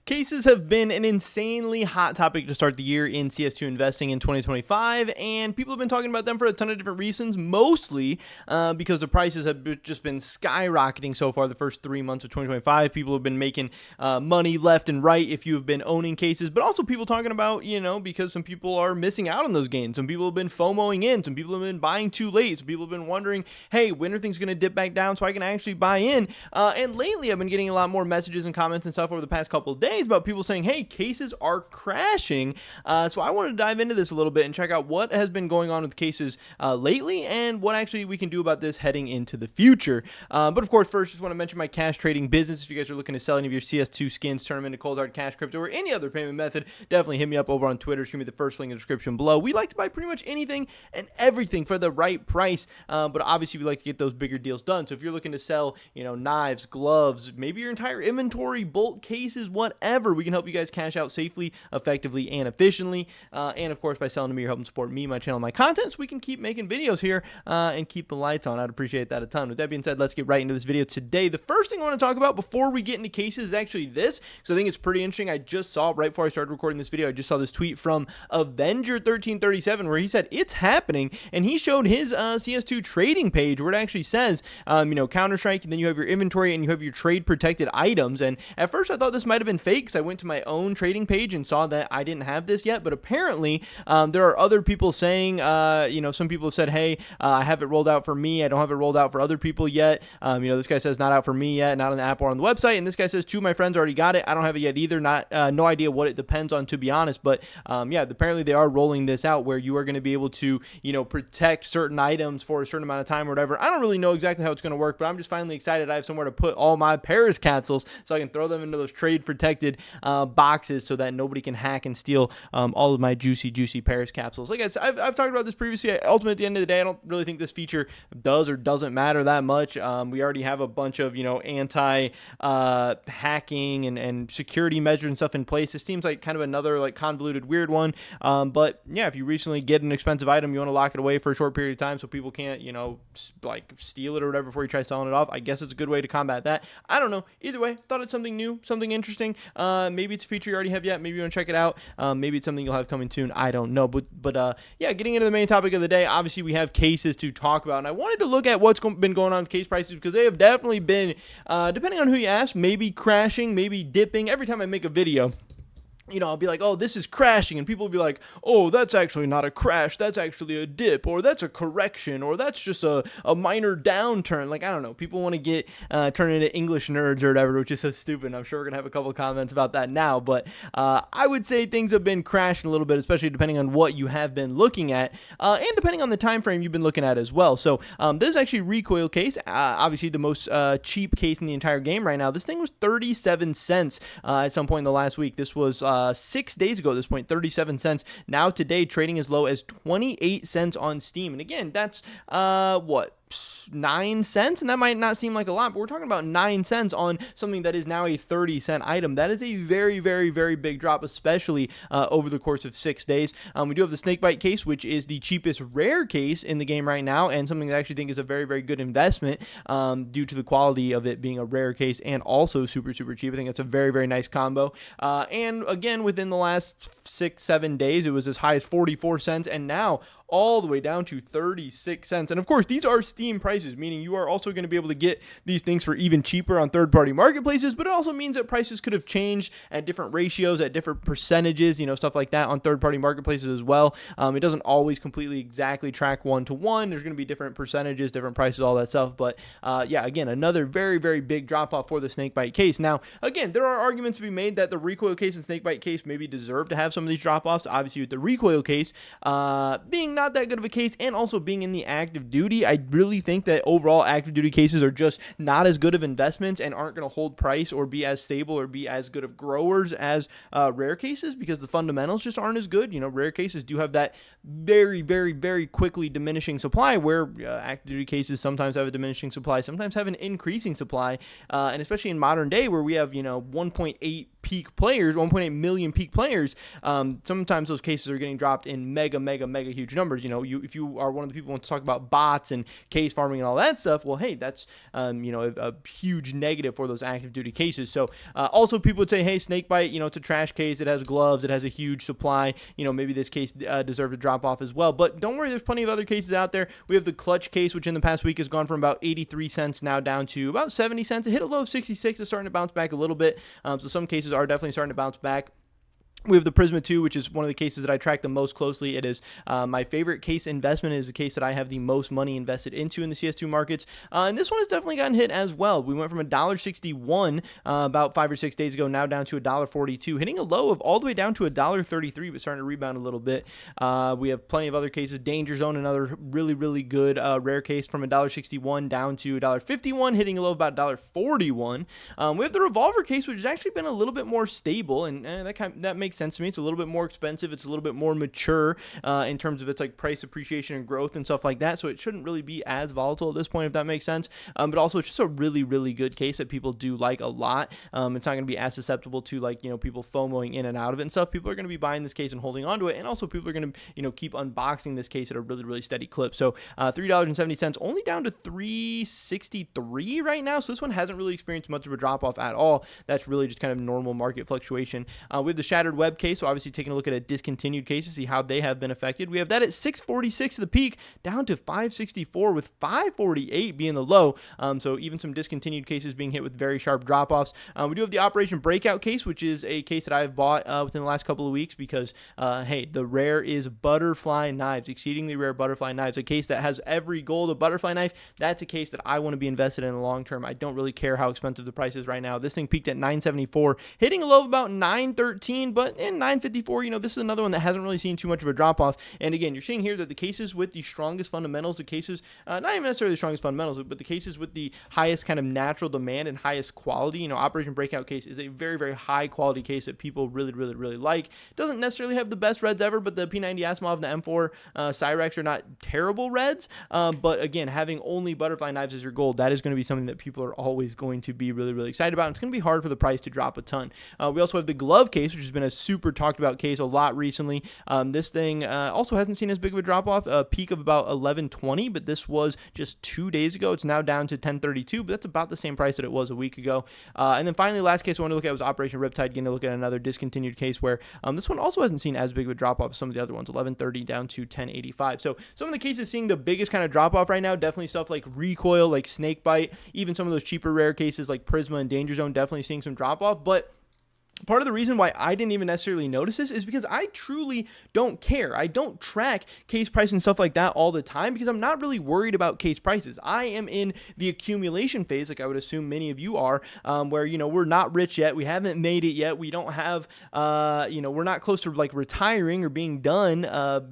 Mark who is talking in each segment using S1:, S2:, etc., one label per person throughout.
S1: Cases have been an insanely hot topic to start the year in CS2 investing in 2025, and people have been talking about them for a ton of different reasons, mostly because the prices have just been skyrocketing so far the first 3 months of 2025. People have been making money left and right if you have been owning cases, but also people talking about, because some people are missing out on those gains. Some people have been FOMOing in, some people have been buying too late, some people have been wondering, hey, when are things going to dip back down so I can actually buy in? And lately I've been getting a lot more messages and comments and stuff over the past couple of days about people saying, hey, cases are crashing. So I wanted to dive into this a little bit and check out what has been going on with cases lately and what actually we can do about this heading into the future. But of course, first, just want to mention my cash trading business. If you guys are looking to sell any of your CS2 skins, turn them into cold hard cash, crypto, or any other payment method, definitely hit me up over on Twitter. Just give me the first link in the description below. We like to buy pretty much anything and everything for the right price, but obviously we like to get those bigger deals done. So if you're looking to sell, knives, gloves, maybe your entire inventory, bulk cases, whatever, we can help you guys cash out safely, effectively, and efficiently. And of course, by selling to me, you're helping support me, my channel, my content, so we can keep making videos here and keep the lights on. I'd appreciate that a ton. With that being said, let's get right into this video today. The first thing I want to talk about before we get into cases is actually this, because I think it's pretty interesting. I just saw, right before I started recording this video, I just saw this tweet from Avenger1337 where he said it's happening, and he showed his CS2 trading page where it actually says, Counter-Strike, and then you have your inventory and you have your trade protected items. And at first I thought this might have been fake, because I went to my own trading page and saw that I didn't have this yet, but apparently there are other people saying, some people have said, hey, I have it rolled out for me, I don't have it rolled out for other people yet. This guy says not out for me yet, not on the app or on the website, and this guy says two of my friends already got it, I don't have it yet either. No idea what it depends on, to be honest, but apparently they are rolling this out where you are going to be able to protect certain items for a certain amount of time or whatever. I don't really know exactly how it's going to work, but I'm just finally excited I have somewhere to put all my Paris capsules so I can throw them into those trade protected boxes so that nobody can hack and steal all of my juicy Paris capsules. Like I've talked about this previously. Ultimately, at the end of the day, I don't really think this feature does or doesn't matter that much. We already have a bunch of anti hacking and security measures and stuff in place. It seems like kind of another convoluted weird one. But yeah, if you recently get an expensive item, you want to lock it away for a short period of time so people can't steal it or whatever before you try selling it off. I guess it's a good way to combat that. I don't know. Either way, thought it's something new, something interesting. Maybe it's a feature you already have yet. Maybe you want to check it out. Maybe it's something you'll have coming soon. I don't know. But getting into the main topic of the day, obviously we have cases to talk about, and I wanted to look at what's been going on with case prices, because they have definitely been, depending on who you ask, maybe crashing, maybe dipping. Every time I make a video, I'll be like, oh, this is crashing, and people will be like, oh, that's actually not a crash, that's actually a dip, or that's a correction, or that's just a minor downturn. I don't know, people want to get turned into English nerds or whatever, which is so stupid. I'm sure we're gonna have a couple of comments about that now, but I would say things have been crashing a little bit, especially depending on what you have been looking at, and depending on the time frame you've been looking at as well. So this is actually recoil case, obviously the most cheap case in the entire game right now. This thing was 37 cents at some point in the last week. This was 6 days ago at this point, 37 cents. Now today, trading as low as 28 cents on Steam. And again, that's 9 cents, and that might not seem like a lot, but we're talking about 9 cents on something that is now a 30-cent item. That is a very, very, very big drop, especially over the course of 6 days. We do have the snakebite case, which is the cheapest rare case in the game right now, and something that I actually think is a very, very good investment due to the quality of it being a rare case and also super, super cheap. I think it's a very, very nice combo. And again, within the last 6-7 days, it was as high as 44 cents, and now all the way down to 36 cents. And of course, these are Steam prices, meaning you are also going to be able to get these things for even cheaper on third-party marketplaces, but it also means that prices could have changed at different ratios, at different percentages, stuff like that on third-party marketplaces as well. It doesn't always completely exactly track one-to-one. There's going to be different percentages, different prices, all that stuff. But again, another very, very big drop-off for the snakebite case. Now, again, there are arguments to be made that the recoil case and snakebite case maybe deserve to have some of these drop-offs. Obviously, with the recoil case being not that good of a case, and also being in the active duty, I really think that overall active duty cases are just not as good of investments and aren't going to hold price or be as stable or be as good of growers as rare cases, because the fundamentals just aren't as good. Rare cases do have that very, very, very quickly diminishing supply, where active duty cases sometimes have a diminishing supply, sometimes have an increasing supply, and especially in modern day where we have 1.8 peak players, 1.8 million peak players, sometimes those cases are getting dropped in mega huge numbers. If you are one of the people who want to talk about bots and case farming and all that stuff, well, hey, that's a huge negative for those active duty cases. So also people would say, hey, snakebite, it's a trash case. It has gloves. It has a huge supply. Maybe this case deserved a drop off as well. But don't worry, there's plenty of other cases out there. We have the clutch case, which in the past week has gone from about 83 cents now down to about 70 cents. It hit a low of 66. It's starting to bounce back a little bit. So some cases are definitely starting to bounce back. We have the Prisma 2, which is one of the cases that I track the most closely. It is my favorite case investment. It is a case that I have the most money invested into in the CS2 markets. And this one has definitely gotten hit as well. We went from $1.61 about 5 or 6 days ago, now down to $1.42, hitting a low of all the way down to $1.33, but starting to rebound a little bit. We have plenty of other cases. Danger Zone, another really good rare case, from $1.61 down to $1.51, hitting a low of about $1.41. We have the Revolver case, which has actually been a little bit more stable, and that makes sense to me. It's a little bit more expensive. It's a little bit more mature in terms of its like price appreciation and growth and stuff like that. So it shouldn't really be as volatile at this point, if that makes sense. But also it's just a really good case that people do like a lot. It's not going to be as susceptible to people FOMOing in and out of it and stuff. People are going to be buying this case and holding on to it. And also people are going to keep unboxing this case at a really steady clip. So $3.70 only down to $3.63 right now. So this one hasn't really experienced much of a drop off at all. That's really just kind of normal market fluctuation. With the Shattered Web case, so obviously taking a look at a discontinued case to see how they have been affected. We have that at 646 at the peak, down to 564, with 548 being the low. So even some discontinued cases being hit with very sharp drop-offs. We do have the Operation Breakout case, which is a case that I've bought within the last couple of weeks because, hey, the rare is butterfly knives, exceedingly rare butterfly knives. A case that has every gold of butterfly knife. That's a case that I want to be invested in the long term. I don't really care how expensive the price is right now. This thing peaked at $974, hitting a low of about $913, but in $954, this is another one that hasn't really seen too much of a drop off. And again, you're seeing here that the cases with the strongest fundamentals, the cases, not even necessarily the strongest fundamentals, but the cases with the highest kind of natural demand and highest quality, Operation Breakout case is a very high quality case that people really like. Doesn't necessarily have the best reds ever, but the P90 Asimov and the M4 Cyrex are not terrible reds. But again, having only butterfly knives as your gold, that is going to be something that people are always going to be really excited about. And it's going to be hard for the price to drop a ton. We also have the glove case, which has been a super talked about case a lot recently. This thing also hasn't seen as big of a drop off, a peak of about 1120, but this was just 2 days ago. It's now down to 1032, but that's about the same price that it was a week ago. And then finally, last case I want to look at was Operation Riptide. Getting to look at another discontinued case where this one also hasn't seen as big of a drop off as some of the other ones, 1130 down to 1085. So some of the cases seeing the biggest kind of drop off right now, definitely stuff like Recoil, like Snakebite, even some of those cheaper rare cases like Prisma and Danger Zone, definitely seeing some drop off. But part of the reason why I didn't even necessarily notice this is because I truly don't care. I don't track case price and stuff like that all the time because I'm not really worried about case prices. I am in the accumulation phase, like I would assume many of you are, where, we're not rich yet. We haven't made it yet. We don't have, we're not close to like retiring or being done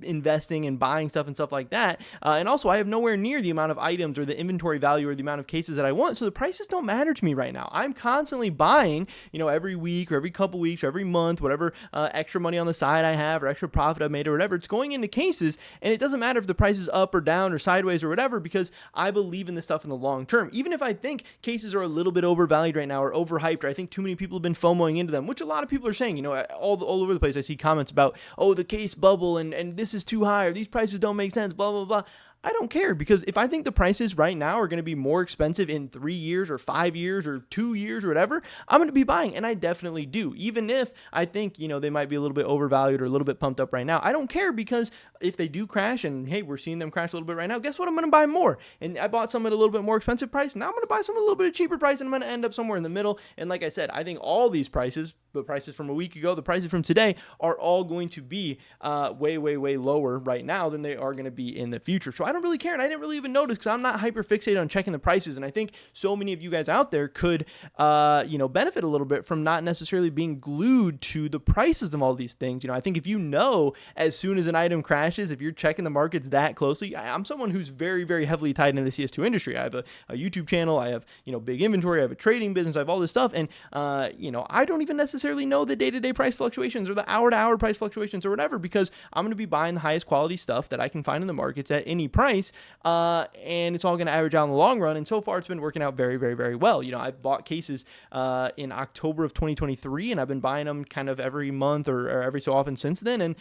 S1: investing and buying stuff and stuff like that. And also I have nowhere near the amount of items or the inventory value or the amount of cases that I want. So the prices don't matter to me right now. I'm constantly buying, every week or every couple weeks or every month, whatever extra money on the side I have or extra profit I made or whatever, it's going into cases, and it doesn't matter if the price is up or down or sideways or whatever, because I believe in this stuff in the long term. Even if I think cases are a little bit overvalued right now or overhyped, or I think too many people have been FOMOing into them, which a lot of people are saying, all over the place I see comments about, oh, the case bubble and this is too high or these prices don't make sense, blah blah blah. I don't care, because if I think the prices right now are going to be more expensive in 3 years or 5 years or 2 years or whatever, I'm going to be buying, and I definitely do. Even if I think, they might be a little bit overvalued or a little bit pumped up right now, I don't care, because if they do crash, and hey, we're seeing them crash a little bit right now, guess what? I'm going to buy more. And I bought some at a little bit more expensive price. Now I'm going to buy some at a little bit of cheaper price, and I'm going to end up somewhere in the middle. And like I said, I think all these prices, the prices from a week ago, the prices from today, are all going to be way lower right now than they are going to be in the future. So I don't really care, and I didn't really even notice because I'm not hyper fixated on checking the prices. And I think so many of you guys out there could, benefit a little bit from not necessarily being glued to the prices of all these things. I think if as soon as an item crashes, if you're checking the markets that closely, I'm someone who's very heavily tied into the CS2 industry. I have a YouTube channel, I have, big inventory, I have a trading business, I have all this stuff. And, I don't even necessarily necessarily know the day-to-day price fluctuations or the hour-to-hour price fluctuations or whatever, because I'm going to be buying the highest quality stuff that I can find in the markets at any price, and it's all going to average out in the long run. And so far, it's been working out very, very, very well. I've bought cases in October of 2023, and I've been buying them kind of every month or every so often since then. And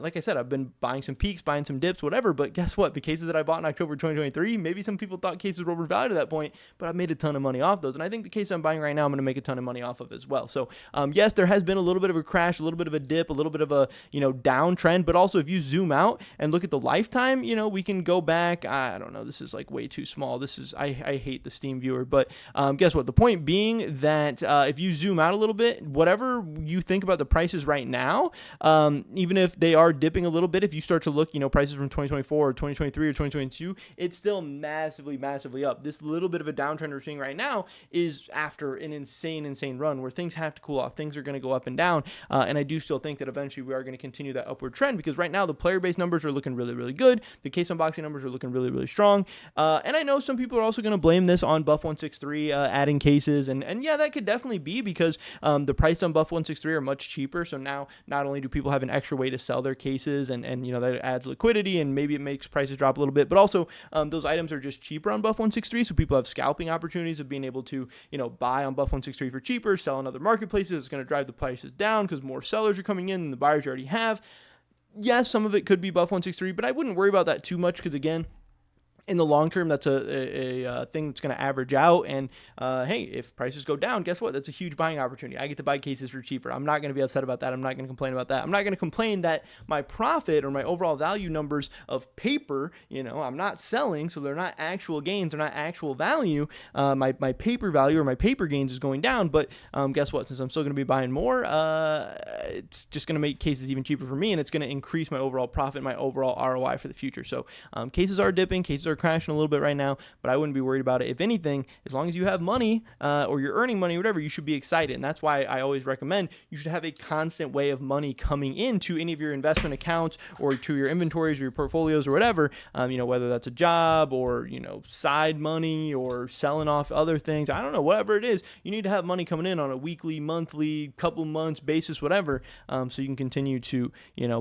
S1: like I said, I've been buying some peaks, buying some dips, whatever. But guess what? The cases that I bought in October 2023, maybe some people thought cases were overvalued at that point, but I've made a ton of money off those. And I think the case I'm buying right now, I'm going to make a ton of money off of as well. So yes, there has been a little bit of a crash, a little bit of a dip, a little bit of a downtrend. But also, if you zoom out and look at the lifetime, we can go back. I don't know. This is like way too small. This is I hate the Steam viewer. But guess what? The point being that if you zoom out a little bit, whatever you think about the prices right now, even if they are dipping a little bit, if you start to look, prices from 2024 or 2023 or 2022, it's still massively, massively up. This little bit of a downtrend we're seeing right now is after an insane run where things have to cool off. Things are going to go up and down. And I do still think that eventually we are going to continue that upward trend, because right now the player base numbers are looking really, really good. The case unboxing numbers are looking really, really strong. And I know some people are also going to blame this on Buff163 adding cases. And yeah, that could definitely be because the price on Buff163 are much cheaper. So now not only do people have an extra way to sell their cases and that adds liquidity and maybe it makes prices drop a little bit, but also those items are just cheaper on Buff163. So people have scalping opportunities of being able to, buy on Buff163 for cheaper, sell in other marketplaces. It's going to drive the prices down because more sellers are coming in than the buyers you already have. Yes, some of it could be Buff163, but I wouldn't worry about that too much because, again, in the long term, that's a thing that's going to average out. And hey, if prices go down, guess what? That's a huge buying opportunity. I get to buy cases for cheaper. I'm not going to be upset about that. I'm not going to complain about that. I'm not going to complain that my profit or my overall value numbers of paper, I'm not selling, so they're not actual gains. They're not actual value. My paper value or my paper gains is going down. But guess what? Since I'm still going to be buying more, it's just going to make cases even cheaper for me, and it's going to increase my overall profit, my overall ROI for the future. So cases are dipping. Cases are crashing a little bit right now, but I wouldn't be worried about it. If anything, as long as you have money or you're earning money or whatever, you should be excited. And that's why I always recommend you should have a constant way of money coming into any of your investment accounts or to your inventories or your portfolios or whatever, whether that's a job or, side money or selling off other things. I don't know, whatever it is, you need to have money coming in on a weekly, monthly, couple months basis, whatever, so you can continue to,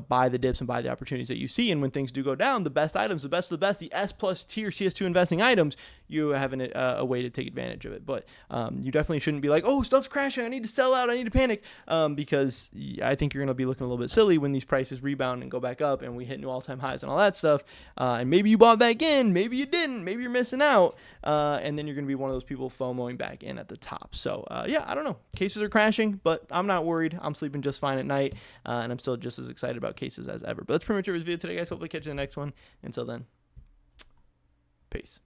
S1: buy the dips and buy the opportunities that you see. And when things do go down, the best items, the best of the best, the S plus tier CS2 investing items, you have a way to take advantage of it. But you definitely shouldn't be like, oh, stuff's crashing, I need to sell out, I need to panic, because I think you're going to be looking a little bit silly when these prices rebound and go back up and we hit new all-time highs and all that stuff. And maybe you bought back in, maybe you didn't, maybe you're missing out, and then you're going to be one of those people FOMOing back in at the top. So yeah, I don't know. Cases are crashing, but I'm not worried. I'm sleeping just fine at night, and I'm still just as excited about cases as ever. But that's pretty much it for this video today, guys. Hopefully catch you in the next one. Until then, peace.